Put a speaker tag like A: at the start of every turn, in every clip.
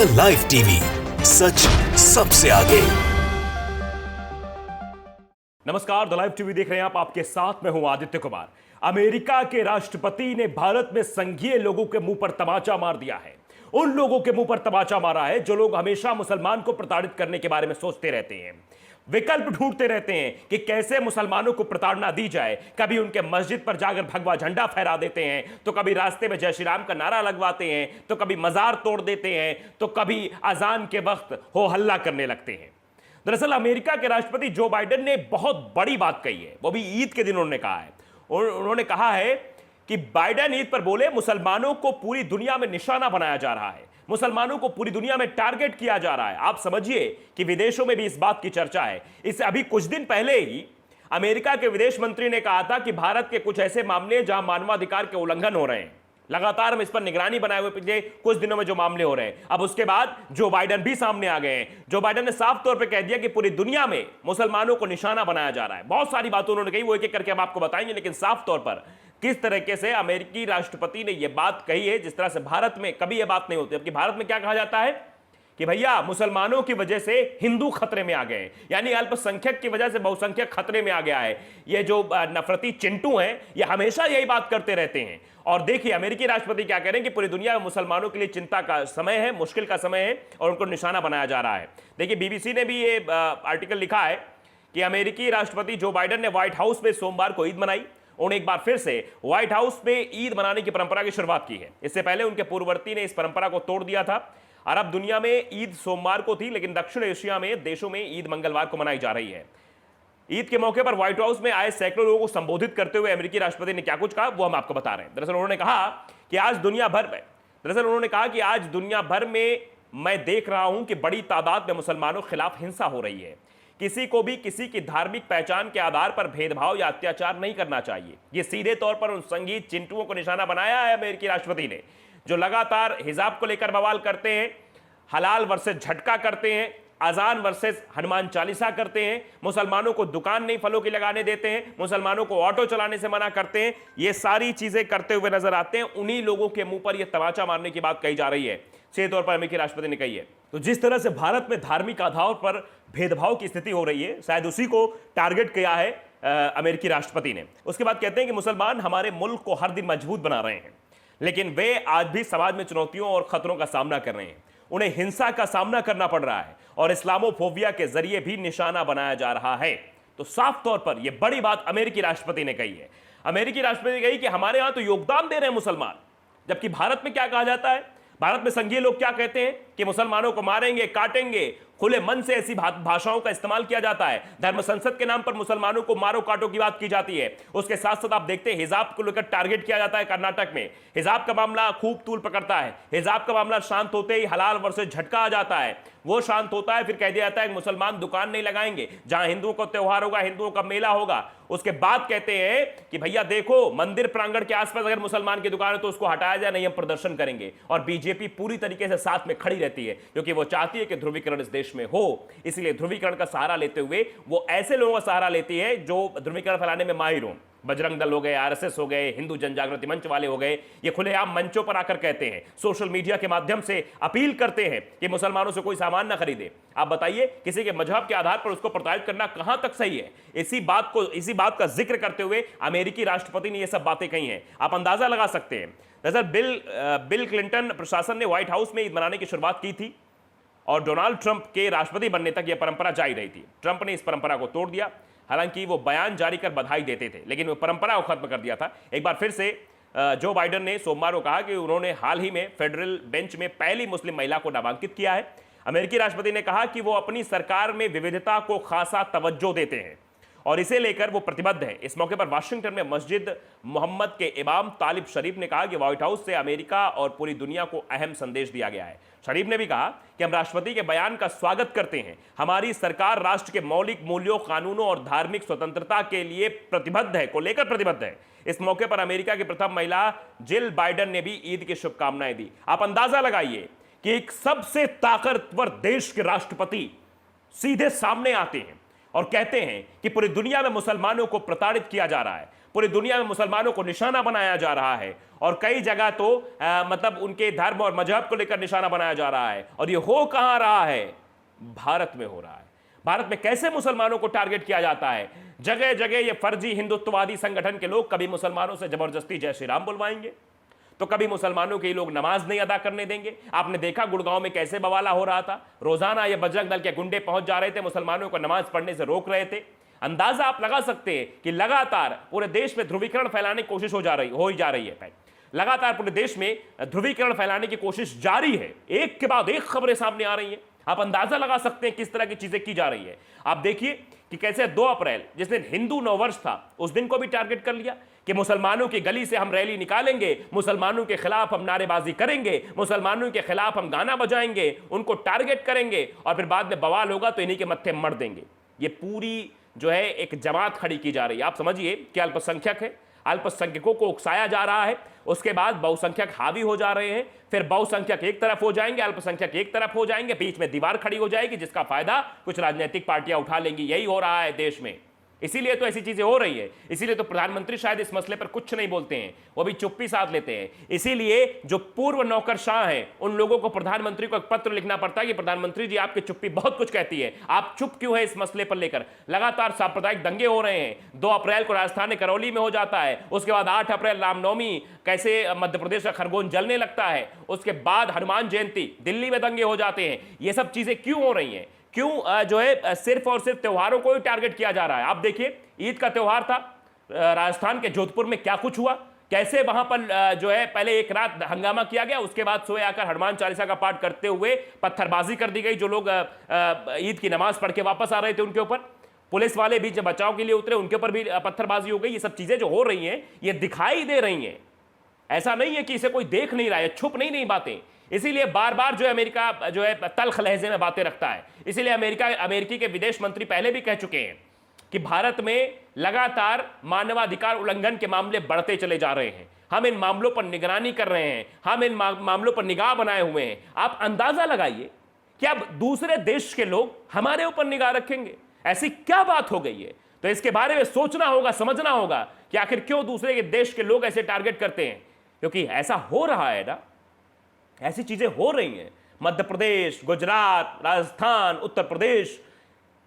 A: The live TV, सच सबसे आगे।
B: नमस्कार, द लाइव टीवी देख रहे हैं आप। आपके साथ मैं हूं आदित्य कुमार। अमेरिका के राष्ट्रपति ने भारत में संघीय लोगों के मुंह पर तमाचा मार दिया है। उन लोगों के मुंह पर तमाचा मारा है जो लोग हमेशा मुसलमान को प्रताड़ित करने के बारे में सोचते रहते हैं, विकल्प ढूंढते रहते हैं कि कैसे मुसलमानों को प्रताड़ना दी जाए। कभी उनके मस्जिद पर जाकर भगवा झंडा फहरा देते हैं, तो कभी रास्ते में जय श्री राम का नारा लगवाते हैं, तो कभी मजार तोड़ देते हैं, तो कभी अजान के वक्त हो हल्ला करने लगते हैं। दरअसल अमेरिका के राष्ट्रपति जो बाइडेन ने बहुत बड़ी बात कही है, वो भी ईद के दिन उन्होंने कहा है। उन्होंने कहा है कि बाइडेन ईद पर बोले, मुसलमानों को पूरी दुनिया में निशाना बनाया जा रहा है, मुसलमानों को पूरी दुनिया में टारगेट किया जा रहा है। आप समझिए कि विदेशों में भी इस बात की चर्चा है। इससे अभी कुछ दिन पहले ही अमेरिका के विदेश मंत्री ने कहा था कि भारत के कुछ ऐसे मामले जहां मानवाधिकार के उल्लंघन हो रहे हैं, लगातार हम इस पर निगरानी बनाए हुए पिछले कुछ दिनों में जो मामले हो रहे हैं। अब उसके बाद जो बाइडेन भी सामने आ गए हैं। जो बाइडेन ने साफ तौर पे कह दिया कि पूरी दुनिया में मुसलमानों को निशाना बनाया जा रहा है। बहुत सारी बातें उन्होंने कही, वो एक एक करके हम आपको बताएंगे, लेकिन साफ तौर पर किस तरीके से अमेरिकी राष्ट्रपति ने यह बात कही है, जिस तरह से भारत में कभी यह बात नहीं होती। जबकि भारत में क्या कहा जाता है कि भैया मुसलमानों की वजह से हिंदू खतरे में आ गए, यानी अल्पसंख्यक की वजह से बहुसंख्यक खतरे में आ गया है। ये जो नफरती चिंटू हैं, ये हमेशा यही बात करते रहते हैं। और देखिए अमेरिकी राष्ट्रपति क्या कह रहे हैं कि पूरी दुनिया में मुसलमानों के लिए चिंता का समय है, मुश्किल का समय है, और उनको निशाना बनाया जा रहा है। देखिए बीबीसी ने भी ये आर्टिकल लिखा है कि अमेरिकी राष्ट्रपति जो बाइडेन ने व्हाइट हाउस में सोमवार को ईद मनाई। उन्होंने एक बार फिर से व्हाइट हाउस में ईद मनाने की परंपरा की शुरुआत की है। इससे पहले उनके पूर्ववर्ती ने इस परंपरा को तोड़ दिया था। अरब दुनिया में ईद सोमवार को थी, लेकिन दक्षिण एशिया में देशों में ईद मंगलवार को मनाई जा रही है। ईद के मौके पर व्हाइट हाउस में आए सैकड़ों लोगों को संबोधित करते हुए अमेरिकी राष्ट्रपति ने क्या कुछ कहा, वो हम आपको बता रहे हैं। दरअसल उन्होंने कहा कि आज दुनिया भर में मैं देख रहा हूं कि बड़ी तादाद में मुसलमानों के खिलाफ हिंसा हो रही है। किसी को भी किसी की धार्मिक पहचान के आधार पर भेदभाव या अत्याचार नहीं करना चाहिए। यह सीधे तौर पर उन संगीत चिंटुओं को निशाना बनाया है अमेरिकी राष्ट्रपति ने, जो लगातार हिजाब को लेकर बवाल करते हैं, हलाल वर्सेस झटका करते हैं, अजान वर्सेस हनुमान चालीसा करते हैं, मुसलमानों को दुकान नहीं फलों की लगाने देते हैं, मुसलमानों को ऑटो चलाने से मना करते हैं। ये सारी चीजें करते हुए नजर आते हैं। उन्हीं लोगों के मुंह पर यह तमाचा मारने की बात कही जा रही है, सीधे तौर पर अमेरिकी राष्ट्रपति ने कही है। तो जिस तरह से भारत में धार्मिक आधार पर भेदभाव की स्थिति हो रही है, शायद उसी को टारगेट किया है अमेरिकी राष्ट्रपति ने। उसके बाद कहते हैं कि मुसलमान हमारे मुल्क को हर दिन मजबूत बना रहे हैं, लेकिन वे आज भी समाज में चुनौतियों और खतरों का सामना कर रहे हैं। उन्हें हिंसा का सामना करना पड़ रहा है और इस्लामोफोबिया के जरिए भी निशाना बनाया जा रहा है। तो साफ तौर पर यह बड़ी बात अमेरिकी राष्ट्रपति ने कही है। अमेरिकी राष्ट्रपति ने कही कि हमारे यहां तो योगदान दे रहे हैं मुसलमान, जबकि भारत में क्या कहा जाता है, भारत में संघीय लोग क्या कहते हैं कि मुसलमानों को मारेंगे, काटेंगे। खुले मन से ऐसी भाषाओं का इस्तेमाल किया जाता है। धर्म संसद के नाम पर मुसलमानों को मारो काटो की बात की जाती है। उसके साथ साथ आप देखते हैं हिजाब को लेकर टारगेट किया जाता है। कर्नाटक में हिजाब का मामला खूब तूल पकड़ता है। हिजाब का मामला शांत होते ही हलाल वर्सेस झटका आ जाता है, वो शांत होता है। फिर कह दिया जाता है मुसलमान दुकान नहीं लगाएंगे, जहां हिंदुओं का त्योहार होगा, हिंदुओं का मेला होगा। उसके बाद कहते हैं कि भैया देखो, मंदिर प्रांगण के आसपास अगर मुसलमान की दुकान है तो उसको हटाया जाए, नहीं हम प्रदर्शन करेंगे। और बीजेपी पूरी तरीके से साथ में खड़ी रहती है, क्योंकि वो चाहती है कि ध्रुवीकरण इस देश में हो। इसलिए ध्रुवीकरण का सहारा लेते हुए वो ऐसे लोगों का सहारा लेती है जो ध्रुवीकरण फैलाने में माहिर हों। बजरंग दल हो गए, आरएसएस हो गए, हिंदू जनजागृति मंच वाले हो गए। ये खुलेआम मंचों पर आकर कहते हैं, सोशल मीडिया के माध्यम से अपील करते हैं कि मुसलमानों से कोई सामान ना खरीदे। आप बताइए, किसी के मजहब के आधार पर उसको प्रताड़ित करना कहां तक सही है? इसी बात का जिक्र करते हुए अमेरिकी राष्ट्रपति ने यह सब बातें कही हैं। आप अंदाजा लगा सकते हैं। दरअसल बिल क्लिंटन प्रशासन ने व्हाइट हाउस में ईद मनाने की शुरुआत की थी और डोनाल्ड ट्रंप के राष्ट्रपति बनने तक यह परंपरा जारी रही थी। ट्रंप ने इस परंपरा को तोड़ दिया। हालांकि वो बयान जारी कर बधाई देते थे, लेकिन वो परंपरा को खत्म कर दिया था। एक बार फिर से जो बाइडेन ने सोमवार को कहा कि उन्होंने हाल ही में फेडरल बेंच में पहली मुस्लिम महिला को नामांकित किया है। अमेरिकी राष्ट्रपति ने कहा कि वो अपनी सरकार में विविधता को खासा तवज्जो देते हैं और इसे लेकर वो प्रतिबद्ध है। इस मौके पर वाशिंगटन में मस्जिद मोहम्मद के इमाम तालिब शरीफ ने कहा कि व्हाइट हाउस से अमेरिका और पूरी दुनिया को अहम संदेश दिया गया है। शरीफ ने भी कहा कि हम राष्ट्रपति के बयान का स्वागत करते हैं। हमारी सरकार राष्ट्र के मौलिक मूल्यों, कानूनों और धार्मिक स्वतंत्रता के लिए प्रतिबद्ध है, को लेकर प्रतिबद्ध है। इस मौके पर अमेरिका की प्रथम महिला जिल बाइडेन ने भी ईद की शुभकामनाएं दी। आप अंदाजा लगाइए कि एक सबसे ताकतवर देश के राष्ट्रपति सीधे सामने आते हैं और कहते हैं कि पूरी दुनिया में मुसलमानों को प्रताड़ित किया जा रहा है, पूरी दुनिया में मुसलमानों को निशाना बनाया जा रहा है, और कई जगह तो मतलब उनके धर्म और मजहब को लेकर निशाना बनाया जा रहा है। और ये हो कहां रहा है? भारत में हो रहा है। भारत में कैसे मुसलमानों को टारगेट किया जाता है? जगह जगह ये फर्जी हिंदुत्ववादी संगठन के लोग कभी मुसलमानों से जबरदस्ती जय श्री राम बुलवाएंगे, तो कभी मुसलमानों के लोग नमाज नहीं अदा करने देंगे। आपने देखा गुड़गांव में कैसे बवाला हो रहा था, रोजाना ये बजरंग दल के गुंडे पहुंच जा रहे थे, मुसलमानों को नमाज पढ़ने से रोक रहे थे। अंदाजा आप लगा सकते हैं कि लगातार पूरे देश में ध्रुवीकरण फैलाने की कोशिश हो ही जा रही है। लगातार पूरे देश में ध्रुवीकरण फैलाने की कोशिश जारी है, एक के बाद एक खबरें सामने आ रही हैं। आप अंदाजा लगा सकते हैं किस तरह की चीजें की जा रही है। आप देखिए कि कैसे 2 अप्रैल जिस दिन हिंदू नववर्ष था उस दिन को भी टारगेट कर लिया कि मुसलमानों की गली से हम रैली निकालेंगे, मुसलमानों के खिलाफ हम नारेबाजी करेंगे, मुसलमानों के खिलाफ हम गाना बजाएंगे, उनको टारगेट करेंगे और फिर बाद में बवाल होगा तो इन्हीं के मत्थे मर देंगे। ये पूरी जो है एक जमात खड़ी की जा रही है। आप समझिए कि अल्पसंख्यक है, अल्पसंख्यकों को उकसाया जा रहा है, उसके बाद बहुसंख्यक हावी हो जा रहे हैं, फिर बहुसंख्यक एक तरफ हो जाएंगे, अल्पसंख्यक एक तरफ हो जाएंगे, बीच में दीवार खड़ी हो जाएगी जिसका फायदा कुछ राजनीतिक पार्टियां उठा लेंगी। यही हो रहा है देश में, इसीलिए तो ऐसी चीजें हो रही है। इसीलिए तो प्रधानमंत्री शायद इस मसले पर कुछ नहीं बोलते हैं, वो भी चुप्पी साध लेते हैं। इसीलिए जो पूर्व नौकरशाह हैं उन लोगों को प्रधानमंत्री को एक पत्र लिखना पड़ता है कि प्रधानमंत्री जी आपकी चुप्पी बहुत कुछ कहती है, आप चुप क्यों है इस मसले पर लेकर। लगातार सांप्रदायिक दंगे हो रहे हैं। 2 अप्रैल को राजस्थान में करौली में हो जाता है, उसके बाद 8 अप्रैल रामनवमी, कैसे मध्य प्रदेश का खरगोन जलने लगता है, उसके बाद हनुमान जयंती, दिल्ली में दंगे हो जाते हैं। ये सब चीजें क्यों हो रही हैं? क्यों जो है सिर्फ और सिर्फ त्योहारों को ही टारगेट किया जा रहा है? आप देखिए ईद का त्योहार था, राजस्थान के जोधपुर में क्या कुछ हुआ, कैसे वहां पर जो है पहले एक रात हंगामा किया गया, उसके बाद सोए आकर हनुमान चालीसा का पाठ करते हुए पत्थरबाजी कर दी गई। जो लोग ईद की नमाज पढ़ के वापस आ रहे थे उनके ऊपर, पुलिस वाले भी जब बचाव के लिए उतरे उनके ऊपर भी पत्थरबाजी हो गई। ये सब चीजें जो हो रही हैं ये दिखाई दे रही हैं, ऐसा नहीं है कि इसे कोई देख नहीं रहा है, छुप नहीं बातें। इसीलिए बार बार जो है अमेरिका जो है तल्ख लहजे में बातें रखता है। इसीलिए अमेरिकी के विदेश मंत्री पहले भी कह चुके हैं कि भारत में लगातार मानवाधिकार उल्लंघन के मामले बढ़ते चले जा रहे हैं, हम इन मामलों पर निगरानी कर रहे हैं, हम इन मामलों पर निगाह बनाए हुए हैं। आप अंदाजा लगाइए कि अब दूसरे देश के लोग हमारे ऊपर निगाह रखेंगे, ऐसी क्या बात हो गई है? तो इसके बारे में सोचना होगा, समझना होगा कि आखिर क्यों दूसरे के देश के लोग ऐसे टारगेट करते हैं। क्योंकि ऐसा हो रहा है ना, ऐसी चीजें हो रही हैं। मध्य प्रदेश, गुजरात, राजस्थान, उत्तर प्रदेश,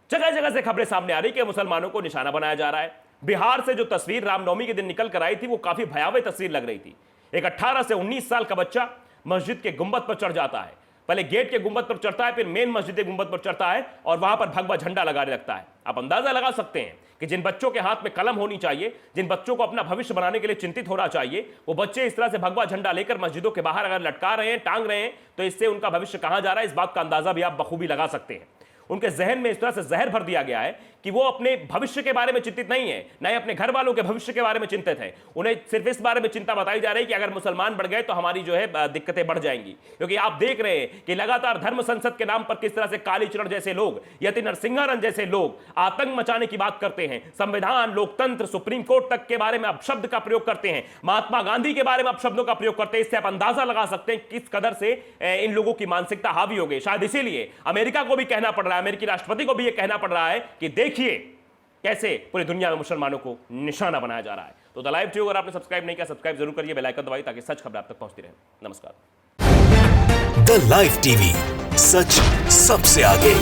B: जगह जगह से खबरें सामने आ रही कि मुसलमानों को निशाना बनाया जा रहा है। बिहार से जो तस्वीर रामनवमी के दिन निकल कर आई थी वो काफी भयावह तस्वीर लग रही थी। एक 18 से 19 साल का बच्चा मस्जिद के गुंबद पर चढ़ जाता है, पहले गेट के गुंबद पर चढ़ता है, फिर मेन मस्जिद के गुंबद पर चढ़ता है और वहां पर भगवा झंडा लगाने लगता है। आप अंदाजा लगा सकते हैं कि जिन बच्चों के हाथ में कलम होनी चाहिए, जिन बच्चों को अपना भविष्य बनाने के लिए चिंतित होना चाहिए, वो बच्चे इस तरह से भगवा झंडा लेकर मस्जिदों के बाहर अगर लटका रहे हैं, टांग रहे हैं, तो इससे उनका भविष्य कहां जा रहा है इस बात का अंदाजा भी आप बखूबी लगा सकते हैं। उनके जहन में इस तरह से जहर भर दिया गया है कि वो अपने भविष्य के बारे में चिंतित नहीं है, न ही अपने घर वालों के भविष्य के बारे में चिंतित है। उन्हें सिर्फ इस बारे में चिंता बताई जा रही है कि अगर मुसलमान बढ़ गए तो हमारी जो है दिक्कतें बढ़ जाएंगी। क्योंकि आप देख रहे हैं कि लगातार धर्म संसद के नाम पर किस तरह से कालीचरण जैसे लोग, यति नरसिंहारन जैसे लोग आतंक मचाने की बात करते हैं, संविधान, लोकतंत्र, सुप्रीम कोर्ट तक के बारे में अपशब्द का प्रयोग करते हैं, महात्मा गांधी के बारे में अपशब्दों का प्रयोग करते हैं। इससे आप अंदाजा लगा सकते हैं किस कदर से इन लोगों की मानसिकता हावी हो गई। शायद इसीलिए अमेरिका को भी कहना पड़ रहा है, अमेरिकी राष्ट्रपति को भी यह कहना पड़ रहा है कि देखिए कैसे पूरी दुनिया में मुसलमानों को निशाना बनाया जा रहा है। तो द लाइव टीवी अगर आपने सब्सक्राइब नहीं किया, सब्सक्राइब जरूर करिए, बेल आइकन दबाइए ताकि सच खबर आप तक पहुंचती रहे। नमस्कार।
A: द लाइव टीवी, सच सबसे आगे।